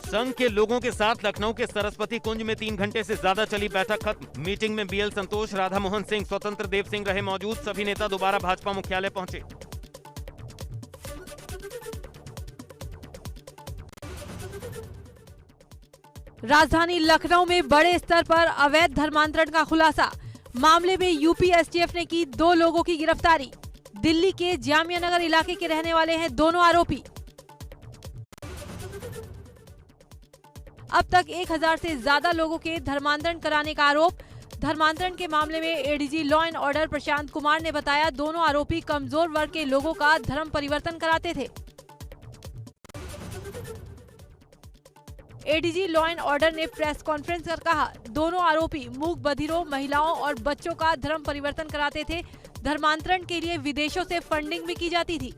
संघ के लोगों के साथ लखनऊ के सरस्वती कुंज में 3 घंटे से ज्यादा चली बैठक खत्म। मीटिंग में बीएल संतोष, राधा मोहन सिंह, स्वतंत्र देव सिंह रहे मौजूद। सभी नेता दोबारा भाजपा मुख्यालय पहुंचे। राजधानी लखनऊ में बड़े स्तर पर अवैध धर्मांतरण का खुलासा। मामले में यूपी एसटीएफ ने की 2 लोगों की गिरफ्तारी। दिल्ली के जामिया नगर इलाके के रहने वाले हैं दोनों आरोपी। अब तक 1000 से ज्यादा लोगों के धर्मांतरण कराने का आरोप। धर्मांतरण के मामले में ADG law and order Prashant Kumar ने बताया, दोनों आरोपी कमजोर वर्ग के लोगों का धर्म परिवर्तन कराते थे। एडीजी लॉ एंड ऑर्डर ने प्रेस कॉन्फ्रेंस कर कहा, दोनों आरोपी मूक बधिरों, महिलाओं और बच्चों का धर्म परिवर्तन कराते थे। धर्मांतरण के लिए विदेशों से फंडिंग भी की जाती थी।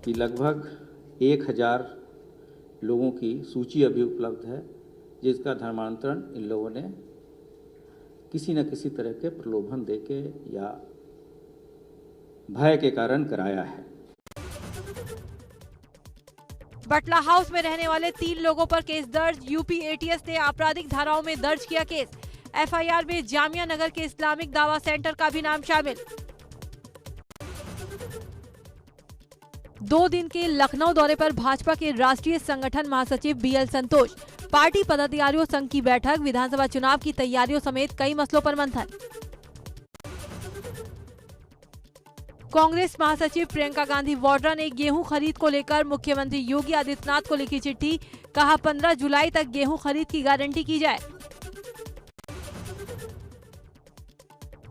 कि लगभग 1000 लोगों की सूची अभी उपलब्ध है, जिसका धर्मांतरण इन लोगों ने किसी न किसी तरह के प्रलोभन देके या भय के कारण कराया है। बटला हाउस में रहने वाले 3 लोगों पर केस दर्ज। यूपी एटीएस ने आपराधिक धाराओं में दर्ज किया केस। एफआईआर में जामिया नगर के इस्लामिक दावा सेंटर का भी नाम शामिल। 2 दिन के लखनऊ दौरे पर भाजपा के राष्ट्रीय संगठन महासचिव बीएल संतोष। पार्टी पदाधिकारियों संघ की बैठक, विधानसभा चुनाव की तैयारियों समेत कई मसलों पर मंथन। कांग्रेस महासचिव प्रियंका गांधी वाड्रा ने गेहूं खरीद को लेकर मुख्यमंत्री योगी आदित्यनाथ को लिखी चिट्ठी। कहा, 15 जुलाई तक गेहूं खरीद की गारंटी की जाए।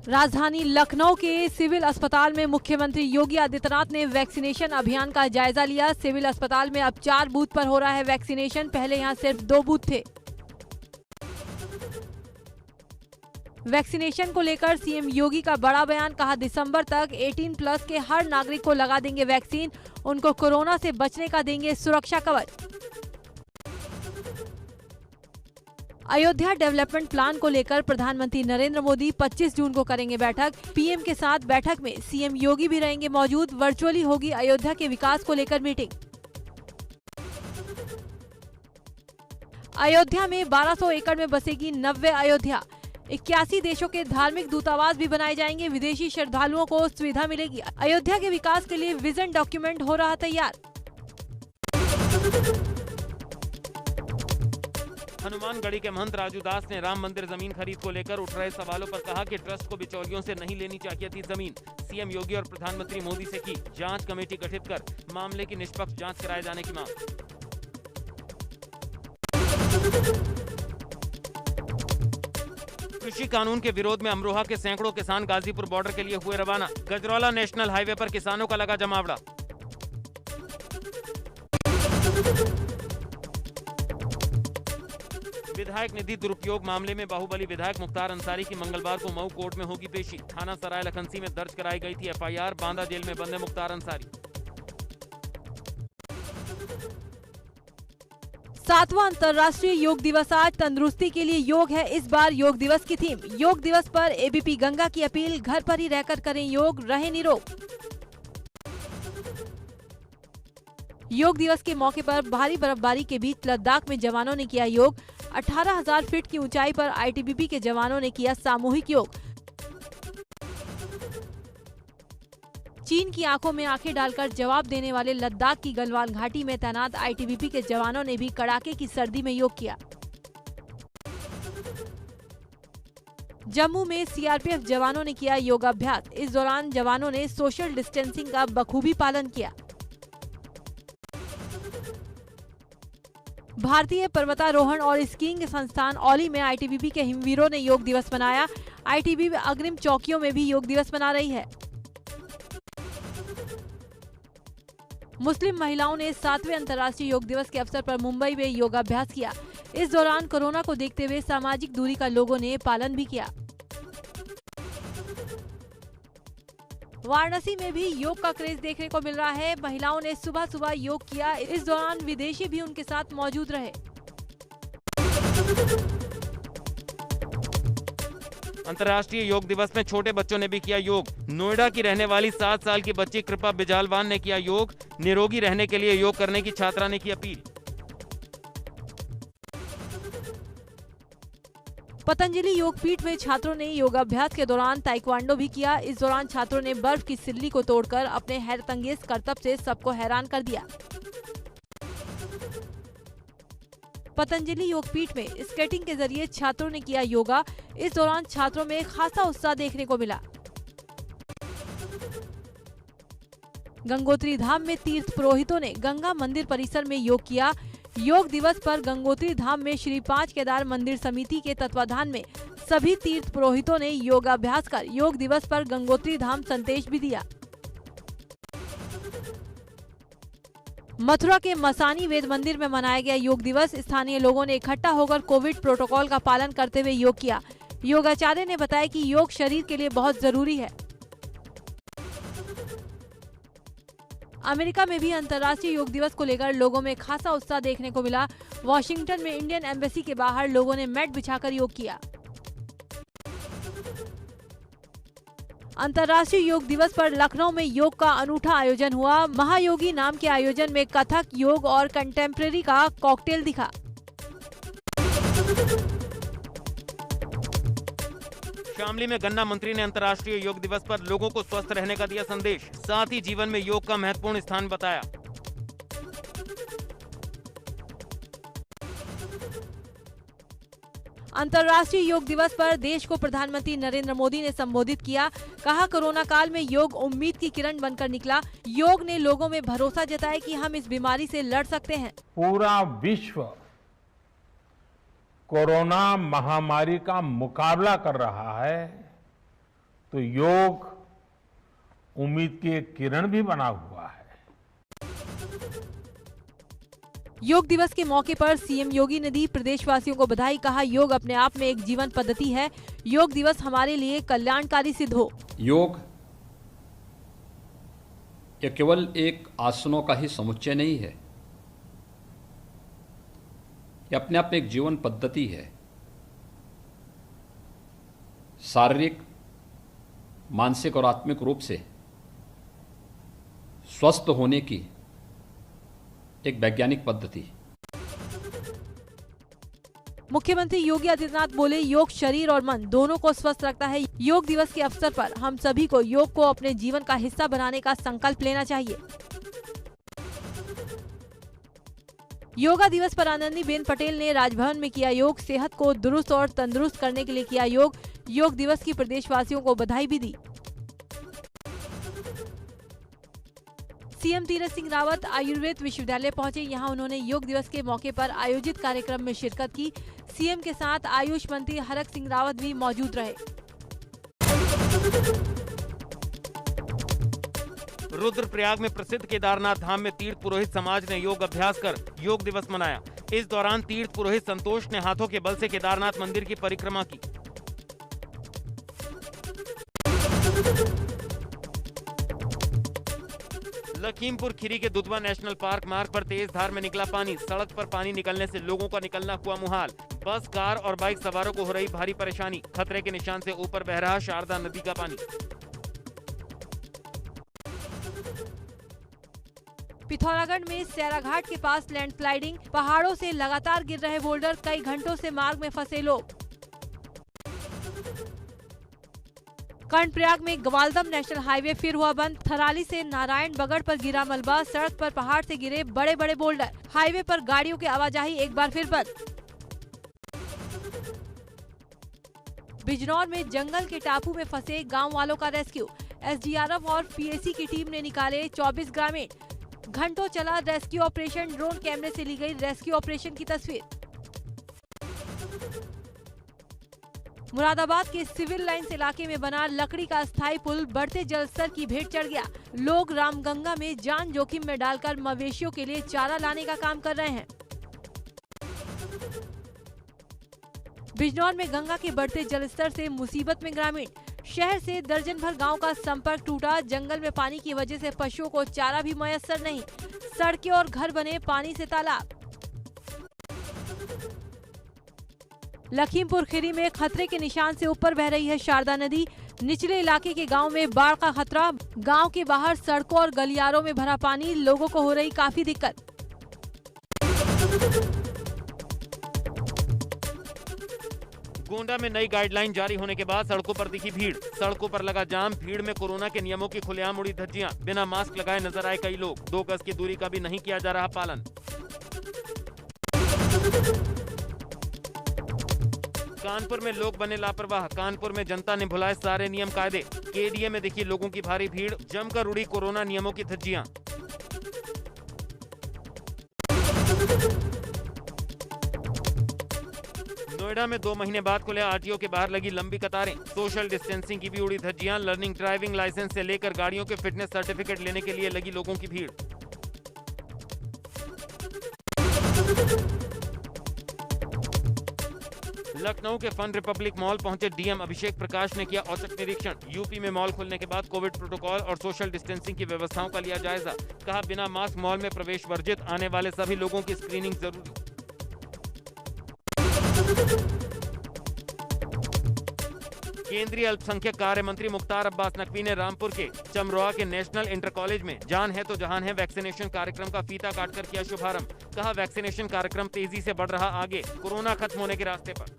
राजधानी लखनऊ के सिविल अस्पताल में मुख्यमंत्री योगी आदित्यनाथ ने वैक्सीनेशन अभियान का जायजा लिया। सिविल अस्पताल में अब 4 बूथ पर हो रहा है वैक्सीनेशन। पहले यहां सिर्फ 2 बूथ थे। वैक्सीनेशन को लेकर सीएम योगी का बड़ा बयान। कहा, दिसंबर तक 18+ के हर नागरिक को लगा देंगे वैक्सीन। उनको कोरोना से बचने का देंगे सुरक्षा कवच। अयोध्या डेवलपमेंट प्लान को लेकर प्रधानमंत्री नरेंद्र मोदी 25 जून को करेंगे बैठक। पीएम के साथ बैठक में सीएम योगी भी रहेंगे मौजूद। वर्चुअली होगी अयोध्या के विकास को लेकर मीटिंग। अयोध्या में 1200 एकड़ में बसेगी नव्य अयोध्या। 81 देशों के धार्मिक दूतावास भी बनाए जाएंगे। विदेशी श्रद्धालुओं को सुविधा मिलेगी। अयोध्या के विकास के लिए विजन डॉक्यूमेंट हो रहा तैयार। हनुमानगढ़ी के महंत राजू दास ने राम मंदिर जमीन खरीद को लेकर उठ रहे सवालों पर कहा कि ट्रस्ट को बिचौलियों से नहीं लेनी चाहिए थी जमीन। सीएम योगी और प्रधानमंत्री मोदी से की जांच कमेटी गठित कर मामले की निष्पक्ष जांच कराए जाने की मांग। कृषि कानून के विरोध में अमरोहा के सैकड़ों किसान गाजीपुर बॉर्डर के लिए हुए रवाना। गजरौला नेशनल हाईवे पर किसानों का लगा जमावड़ा। विधायक निधि दुरुपयोग मामले में बाहुबली विधायक मुख्तार अंसारी की मंगलवार को मऊ कोर्ट में होगी पेशी। थाना सराय लखनसी में दर्ज कराई गई थी एफआईआर। बांदा जेल में बंद है मुख्तार अंसारी। 7वां अंतर्राष्ट्रीय योग दिवस आज। तंदुरुस्ती के लिए योग है इस बार योग दिवस की थीम। योग दिवस पर एबीपी गंगा की अपील, घर पर ही रहकर करें योग, रहें निरोग। योग दिवस के मौके पर भारी बर्फबारी के बीच लद्दाख में जवानों ने किया योग। 18,000 फीट की ऊंचाई पर आईटीबीपी के जवानों ने किया सामूहिक योग। चीन की आंखों में आंखें डालकर जवाब देने वाले लद्दाख की गलवान घाटी में तैनात आईटीबीपी के जवानों ने भी कड़ाके की सर्दी में योग किया। जम्मू में सीआरपीएफ जवानों ने किया योगाभ्यास। इस दौरान जवानों ने सोशल डिस्टेंसिंग का बखूबी पालन किया। भारतीय पर्वतारोहण और स्कीइंग संस्थान औली में आईटीबीपी के हिमवीरों ने योग दिवस मनाया। आईटीबीपी अग्रिम चौकियों में भी योग दिवस मना रही है। मुस्लिम महिलाओं ने 7वें अंतर्राष्ट्रीय योग दिवस के अवसर पर मुंबई में योगाभ्यास किया। इस दौरान कोरोना को देखते हुए सामाजिक दूरी का लोगों ने पालन भी किया। वाराणसी में भी योग का क्रेज देखने को मिल रहा है। महिलाओं ने सुबह सुबह योग किया। इस दौरान विदेशी भी उनके साथ मौजूद रहे। अंतर्राष्ट्रीय योग दिवस में छोटे बच्चों ने भी किया योग। नोएडा की रहने वाली 7 साल की बच्ची कृपा बिजालवान ने किया योग। निरोगी रहने के लिए योग करने की छात्रा ने की अपील। पतंजलि योगपीठ में छात्रों ने योगाभ्यास के दौरान ताइक्वांडो भी किया। इस दौरान छात्रों ने बर्फ की सिल्ली को तोड़कर अपने हैरतअंगेज करतब से सबको हैरान कर दिया। पतंजलि योगपीठ में स्केटिंग के जरिए छात्रों ने किया योगा। इस दौरान छात्रों में खासा उत्साह देखने को मिला। गंगोत्री धाम में तीर्थ पुरोहितों ने गंगा मंदिर परिसर में योग किया। योग दिवस पर गंगोत्री धाम में श्री 5 केदार मंदिर समिति के तत्वाधान में सभी तीर्थ पुरोहितों ने योगाभ्यास कर योग दिवस पर गंगोत्री धाम संदेश भी दिया। मथुरा के मसानी वेद मंदिर में मनाया गया योग दिवस। स्थानीय लोगों ने इकट्ठा होकर कोविड प्रोटोकॉल का पालन करते हुए योग किया। योगाचार्य ने बताया कि योग शरीर के लिए बहुत जरूरी है। अमेरिका में भी अंतर्राष्ट्रीय योग दिवस को लेकर लोगों में खासा उत्साह देखने को मिला। वॉशिंगटन में इंडियन एम्बेसी के बाहर लोगों ने मैट बिछाकर योग किया। अंतर्राष्ट्रीय योग दिवस पर लखनऊ में योग का अनूठा आयोजन हुआ। महायोगी नाम के आयोजन में कथक, योग और कंटेम्प्रेरी का कॉकटेल दिखा। शामली में गन्ना मंत्री ने अंतर्राष्ट्रीय योग दिवस पर लोगों को स्वस्थ रहने का दिया संदेश। साथ ही जीवन में योग का महत्वपूर्ण स्थान बताया। अंतर्राष्ट्रीय योग दिवस पर देश को प्रधानमंत्री नरेंद्र मोदी ने संबोधित किया। कहा, कोरोना काल में योग उम्मीद की किरण बनकर निकला। योग ने लोगों में भरोसा जताया कि हम इस बीमारी से लड़ सकते हैं। पूरा विश्व कोरोना महामारी का मुकाबला कर रहा है, तो योग उम्मीद की एक किरण भी बना हुआ है। योग दिवस के मौके पर सीएम योगी ने दी प्रदेशवासियों को बधाई। कहा, योग अपने आप में एक जीवन पद्धति है। योग दिवस हमारे लिए कल्याणकारी सिद्ध हो। योग यह केवल एक आसनों का ही समुच्चय नहीं है, यह अपने आप में एक जीवन पद्धति है। शारीरिक, मानसिक और आत्मिक रूप से स्वस्थ होने की एक वैज्ञानिक पद्धति। मुख्यमंत्री योगी आदित्यनाथ बोले, योग शरीर और मन दोनों को स्वस्थ रखता है। योग दिवस के अवसर पर हम सभी को योग को अपने जीवन का हिस्सा बनाने का संकल्प लेना चाहिए। योगा दिवस पर आनंदीबेन पटेल ने राजभवन में किया योग। सेहत को दुरुस्त और तंदुरुस्त करने के लिए किया योग। योग दिवस की प्रदेशवासियों को बधाई भी दी। सीएम तीरथ सिंह रावत आयुर्वेद विश्वविद्यालय पहुंचे। यहां उन्होंने योग दिवस के मौके पर आयोजित कार्यक्रम में शिरकत की। सीएम के साथ आयुष मंत्री हरक सिंह रावत भी मौजूद रहे। रुद्रप्रयाग में प्रसिद्ध केदारनाथ धाम में तीर्थ पुरोहित समाज ने योग अभ्यास कर योग दिवस मनाया। इस दौरान तीर्थ पुरोहित संतोष ने हाथों के बल से केदारनाथ मंदिर की परिक्रमा की। लखीमपुर खीरी के दुधवा नेशनल पार्क मार्ग पर तेज धार में निकला पानी। सड़क पर पानी निकलने से लोगों का निकलना हुआ मुहाल। बस, कार और बाइक सवारों को हो रही भारी परेशानी। खतरे के निशान से ऊपर बह रहा शारदा नदी का पानी। पिथौरागढ़ में सैराघाट के पास लैंडस्लाइडिंग। पहाड़ों से लगातार गिर रहे बोल्डर। कई घंटों से मार्ग में फंसे लोग। कर्णप्रयाग में ग्वालदम नेशनल हाईवे फिर हुआ बंद। थराली से नारायण बगड़ पर गिरा मलबा। सड़क पर पहाड़ से गिरे बड़े बड़े बोल्डर। हाईवे पर गाड़ियों की आवाजाही एक बार फिर बंद। बिजनौर में जंगल के टापू में फंसे गांव वालों का रेस्क्यू। एसडीआरएफ और पीएसी की टीम ने निकाले 24 ग्रामीण। घंटों चला रेस्क्यू ऑपरेशन। ड्रोन कैमरे से ली गई रेस्क्यू ऑपरेशन की तस्वीर। मुरादाबाद के सिविल लाइन्स इलाके में बना लकड़ी का अस्थायी पुल बढ़ते जलस्तर की भेंट चढ़ गया। लोग रामगंगा में जान जोखिम में डालकर मवेशियों के लिए चारा लाने का काम कर रहे हैं। बिजनौर में गंगा के बढ़ते जलस्तर से मुसीबत में ग्रामीण। शहर से दर्जन भर गांव का संपर्क टूटा। जंगल में पानी की वजह से पशुओं को चारा भी मयस्सर नहीं। सड़कें और घर बने पानी से तालाब। लखीमपुर खीरी में खतरे के निशान से ऊपर बह रही है शारदा नदी। निचले इलाके के गांव में बाढ़ का खतरा। गांव के बाहर सड़कों और गलियारों में भरा पानी, लोगों को हो रही काफी दिक्कत। गोंडा में नई गाइडलाइन जारी होने के बाद सड़कों पर दिखी भीड़। सड़कों पर लगा जाम, भीड़ में कोरोना के नियमों की खुलेआम उड़ी धज्जियां। बिना मास्क लगाए नजर आए कई लोग। 2 गज की दूरी का भी नहीं किया जा रहा पालन। कानपुर में लोग बने लापरवाह। कानपुर में जनता ने भुलाए सारे नियम कायदे। केडीए में दिखी लोगों की भारी भीड़, जमकर उड़ी कोरोना नियमों की धज्जियां। नोएडा में 2 महीने बाद खुले आरटीओ के बाहर लगी लंबी कतारें। सोशल डिस्टेंसिंग की भी उड़ी धज्जियां। लर्निंग ड्राइविंग लाइसेंस से लेकर गाड़ियों के फिटनेस सर्टिफिकेट लेने के लिए लगी लोगों की भीड़। लखनऊ के फन रिपब्लिक मॉल पहुंचे डीएम अभिषेक प्रकाश ने किया औचक निरीक्षण। यूपी में मॉल खुलने के बाद कोविड प्रोटोकॉल और सोशल डिस्टेंसिंग की व्यवस्थाओं का लिया जायजा। कहा, बिना मास्क मॉल में प्रवेश वर्जित, आने वाले सभी लोगों की स्क्रीनिंग जरूरी। केंद्रीय अल्पसंख्यक कार्य मंत्री मुख्तार अब्बास नकवी ने रामपुर के चमरोआ के नेशनल इंटर कॉलेज में जान है तो जहान है वैक्सीनेशन कार्यक्रम का फीता काटकर किया शुभारंभ। कहा, वैक्सीनेशन कार्यक्रम तेजी से बढ़ रहा आगे, कोरोना खत्म होने के रास्ते पर।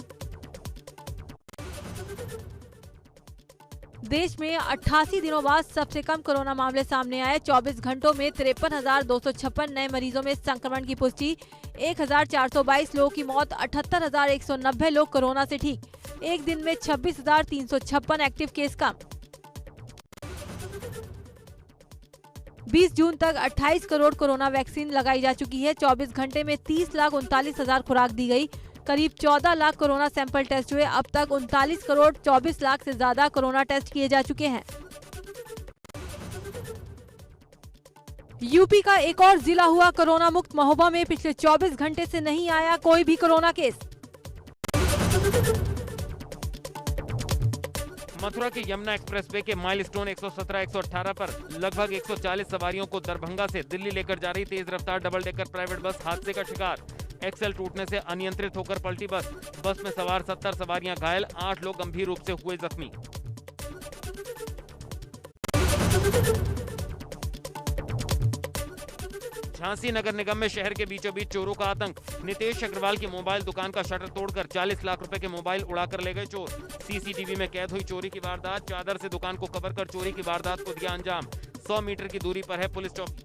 देश में 88 दिनों बाद सबसे कम कोरोना मामले सामने आए। 24 घंटों में 53,256 नए मरीजों में संक्रमण की पुष्टि। 1,422 लोगों की मौत। 78,190 लोग कोरोना से ठीक। एक दिन में 26,356 एक्टिव केस कम। 20 जून तक 28 करोड़ कोरोना वैक्सीन लगाई जा चुकी है। 24 घंटे में 30,39,000 खुराक दी गई। करीब 14 लाख कोरोना सैंपल टेस्ट हुए। अब तक 39 करोड़ 24 लाख से ज्यादा कोरोना टेस्ट किए जा चुके हैं। यूपी का एक और जिला हुआ कोरोना मुक्त। महोबा में पिछले 24 घंटे से नहीं आया कोई भी कोरोना केस। मथुरा के यमुना एक्सप्रेसवे के माइलस्टोन 117-118 पर लगभग 140 सवारियों को दरभंगा से दिल्ली लेकर जा रही तेज रफ्तार डबल डेकर प्राइवेट बस हादसे का शिकार। एक्सेल टूटने से अनियंत्रित होकर पलटी बस। बस में सवार 70 सवारियां घायल, 8 लोग गंभीर रूप से हुए जख्मी। झांसी नगर निगम में शहर के बीचों बीच चोरों का आतंक। नितेश अग्रवाल की मोबाइल दुकान का शटर तोड़कर 40 लाख रुपए के मोबाइल उड़ाकर ले गए चोर। सीसीटीवी में कैद हुई चोरी की वारदात। चादर से दुकान को कवर कर चोरी की वारदात को दिया अंजाम। 100 मीटर की दूरी पर है पुलिस चौकी।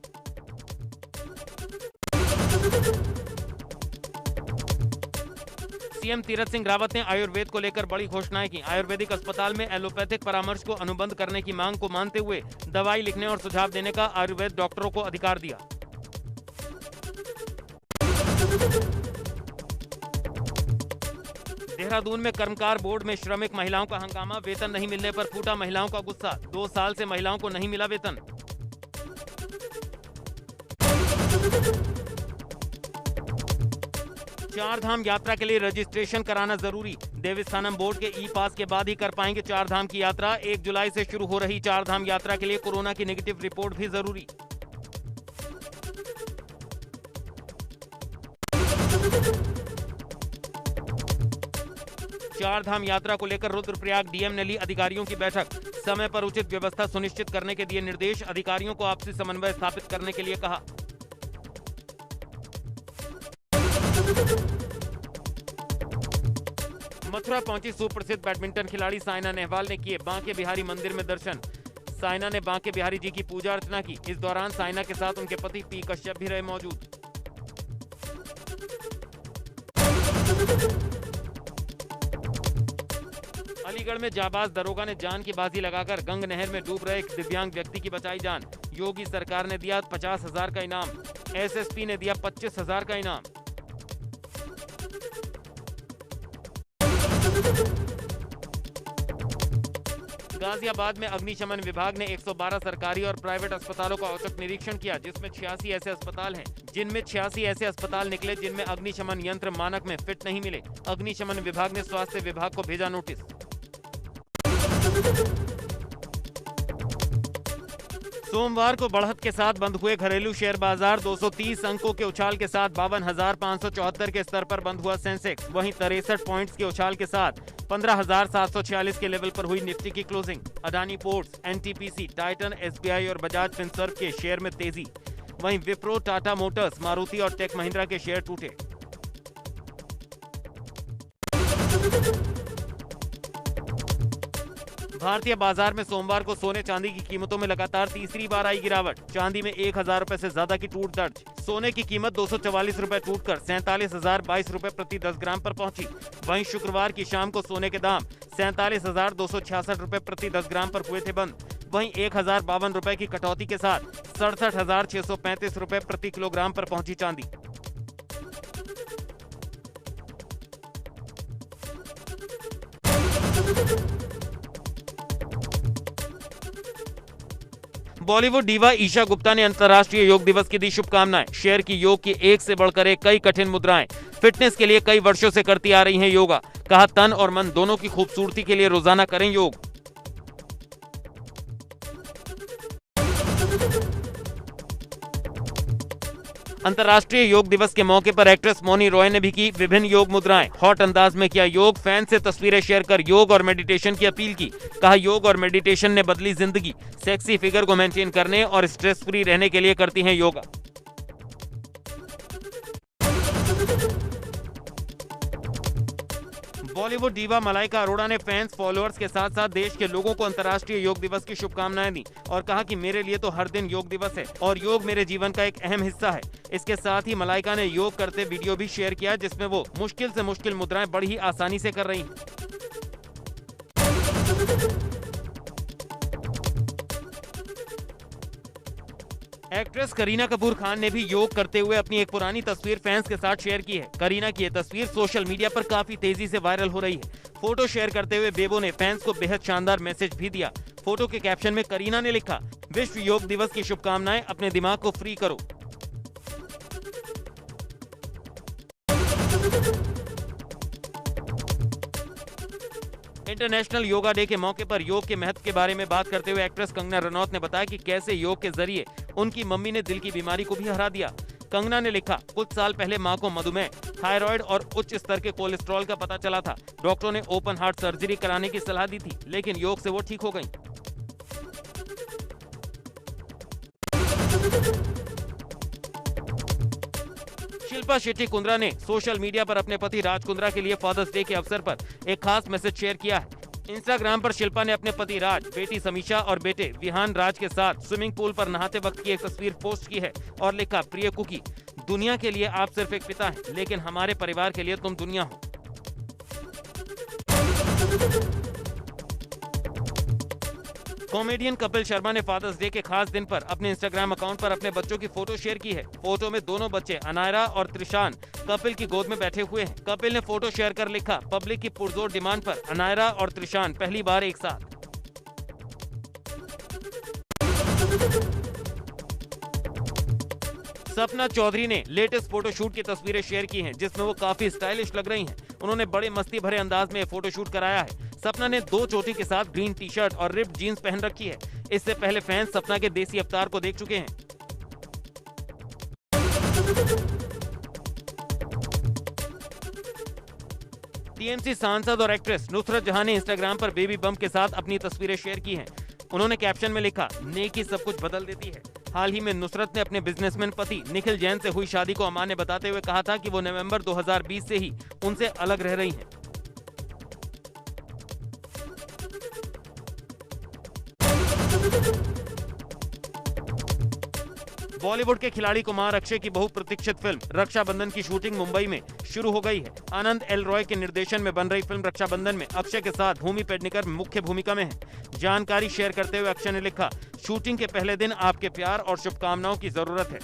सीएम तीरथ सिंह रावत ने आयुर्वेद को लेकर बड़ी घोषणाएं की। आयुर्वेदिक अस्पताल में एलोपैथिक परामर्श को अनुबंध करने की मांग को मानते हुए दवाई लिखने और सुझाव देने का आयुर्वेद डॉक्टरों को अधिकार दिया। देहरादून में कर्मकार बोर्ड में श्रमिक महिलाओं का हंगामा। वेतन नहीं मिलने पर फूटा महिलाओं का गुस्सा। 2 साल से महिलाओं को नहीं मिला वेतन। चार धाम यात्रा के लिए रजिस्ट्रेशन कराना जरूरी। देवस्थानम बोर्ड के ई पास के बाद ही कर पाएंगे 4 धाम की यात्रा। 1 जुलाई से शुरू हो रही 4 धाम यात्रा के लिए कोरोना की नेगेटिव रिपोर्ट भी जरूरी। चार धाम यात्रा को लेकर रुद्रप्रयाग डीएम ने ली अधिकारियों की बैठक। समय पर उचित व्यवस्था सुनिश्चित करने के दिए निर्देश। अधिकारियों को आपसी समन्वय स्थापित करने के लिए कहा। मथुरा पहुंची सुप्रसिद्ध बैडमिंटन खिलाड़ी साइना नेहवाल ने किए बांके बिहारी मंदिर में दर्शन। साइना ने बांके बिहारी जी की पूजा अर्चना की। इस दौरान साइना के साथ उनके पति पी कश्यप भी रहे मौजूद। अलीगढ़ में जाबाज दरोगा ने जान की बाजी लगाकर गंग नहर में डूब रहे एक दिव्यांग व्यक्ति की बचाई जान। योगी सरकार ने दिया 50,000 का इनाम। एसएसपी ने दिया 25,000 का इनाम। गाजियाबाद में अग्निशमन विभाग ने 112 सरकारी और प्राइवेट अस्पतालों का औचक निरीक्षण किया, जिसमें 86 ऐसे अस्पताल हैं जिनमें 86 ऐसे अस्पताल निकले जिनमें अग्निशमन यंत्र मानक में फिट नहीं मिले। अग्निशमन विभाग ने स्वास्थ्य विभाग को भेजा नोटिस। सोमवार को बढ़त के साथ बंद हुए घरेलू शेयर बाजार 230 अंकों के उछाल के साथ 52,574 के स्तर पर बंद हुआ सेंसेक्स। वहीं 63 पॉइंट्स के उछाल के साथ 15,746 के लेवल पर हुई निफ्टी की closing. Adani ports, NTPC, Titan, SBI और बजाज फिनसर्व के शेयर में तेजी। वहीं विप्रो, टाटा मोटर्स, मारुति और टेक महिंद्रा के शेयर टूटे। भारतीय बाजार में सोमवार को सोने चांदी की कीमतों में लगातार तीसरी बार आई गिरावट। चांदी में 1,000 रुपए से ज्यादा की टूट दर्ज। सोने की कीमत 244 रुपए टूटकर 47,022 रुपए प्रति 10 ग्राम पर पहुंची। वहीं शुक्रवार की शाम को सोने के दाम 47,266 रुपए प्रति 10 ग्राम पर हुए थे बंद। वहीं 1,052 रुपए की कटौती के साथ 67,635 रुपए प्रति किलोग्राम पर पहुंची चांदी। बॉलीवुड डीवा ईशा गुप्ता ने अंतर्राष्ट्रीय योग दिवस की दी शुभकामनाएं। शेयर की योग की एक से बढ़कर एक कई कठिन मुद्राएं। फिटनेस के लिए कई वर्षों से करती आ रही हैं योगा। कहा, तन और मन दोनों की खूबसूरती के लिए रोजाना करें योग। अंतर्राष्ट्रीय योग दिवस के मौके पर एक्ट्रेस मौनी रॉय ने भी की विभिन्न योग मुद्राएं। हॉट अंदाज में किया योग, फैन से तस्वीरें शेयर कर योग और मेडिटेशन की अपील की। कहा, योग और मेडिटेशन ने बदली जिंदगी। सेक्सी फिगर को मेंटेन करने और स्ट्रेस फ्री रहने के लिए करती हैं योगा। बॉलीवुड डीवा मलाइका अरोड़ा ने फैंस, फॉलोअर्स के साथ साथ देश के लोगों को अंतर्राष्ट्रीय योग दिवस की शुभकामनाएं दी और कहा कि मेरे लिए तो हर दिन योग दिवस है और योग मेरे जीवन का एक अहम हिस्सा है। इसके साथ ही मलाइका ने योग करते वीडियो भी शेयर किया जिसमें वो मुश्किल से मुश्किल मुद्राएं बड़ी ही आसानी से कर रही हैं। एक्ट्रेस करीना कपूर खान ने भी योग करते हुए अपनी एक पुरानी तस्वीर फैंस के साथ शेयर की है। करीना की ये तस्वीर सोशल मीडिया पर काफी तेजी से वायरल हो रही है। फोटो शेयर करते हुए बेबो ने फैंस को बेहद शानदार मैसेज भी दिया। फोटो के कैप्शन में करीना ने लिखा, विश्व योग दिवस की शुभकामनाएं, अपने दिमाग को फ्री करो। इंटरनेशनल योगा डे के मौके पर योग के महत्व के बारे में बात करते हुए एक्ट्रेस कंगना रनौत ने बताया कि कैसे योग के जरिए उनकी मम्मी ने दिल की बीमारी को भी हरा दिया। कंगना ने लिखा, कुछ साल पहले मां को मधुमेह, थायराइड और उच्च स्तर के कोलेस्ट्रॉल का पता चला था। डॉक्टरों ने ओपन हार्ट सर्जरी कराने की सलाह दी थी, लेकिन योग से वो ठीक हो गईं। शिल्पा शेट्टी कुंद्रा ने सोशल मीडिया पर अपने पति राज कुंद्रा के लिए फादर्स डे के अवसर पर एक खास मैसेज शेयर किया है। इंस्टाग्राम पर शिल्पा ने अपने पति राज, बेटी समीक्षा और बेटे विहान राज के साथ स्विमिंग पूल पर नहाते वक्त की एक तस्वीर पोस्ट की है और लिखा, प्रिय कुकी, दुनिया के लिए आप सिर्फ एक पिता हैं, लेकिन हमारे परिवार के लिए तुम दुनिया हो। कॉमेडियन कपिल शर्मा ने फादर्स डे के खास दिन पर अपने इंस्टाग्राम अकाउंट पर अपने बच्चों की फोटो शेयर की है। फोटो में दोनों बच्चे अनायरा और त्रिशान कपिल की गोद में बैठे हुए हैं। कपिल ने फोटो शेयर कर लिखा, पब्लिक की पुरजोर डिमांड पर अनायरा और त्रिशान पहली बार एक साथ। सपना चौधरी ने लेटेस्ट फोटोशूट की तस्वीरें शेयर की हैं, जिसमें वो काफी स्टाइलिश लग रही हैं। उन्होंने बड़े मस्ती भरे अंदाज में फोटोशूट कराया है। सपना ने 2 चोटी के साथ ग्रीन टी शर्ट और रिप्ड जीन्स पहन रखी है। इससे पहले फैंस सपना के देसी अवतार को देख चुके हैं। टीएमसी सांसद और एक्ट्रेस नुसरत जहां ने इंस्टाग्राम पर बेबी बम्प के साथ अपनी तस्वीरें शेयर की हैं। उन्होंने कैप्शन में लिखा, नेकी सब कुछ बदल देती है। हाल ही में नुसरत ने अपने बिजनेसमैन पति निखिल जैन से हुई शादी को अमान्य बताते हुए कहा था कि वो नवंबर 2020 से ही उनसे अलग रह रही हैं। बॉलीवुड के खिलाड़ी कुमार अक्षय की बहुप्रतीक्षित फिल्म रक्षाबंधन की शूटिंग मुंबई में शुरू हो गई है। आनंद एल रॉय के निर्देशन में बन रही फिल्म रक्षाबंधन में अक्षय के साथ भूमि पेडनेकर मुख्य भूमिका में है। जानकारी शेयर करते हुए अक्षय ने लिखा, शूटिंग के पहले दिन आपके प्यार और शुभकामनाओं की जरूरत है।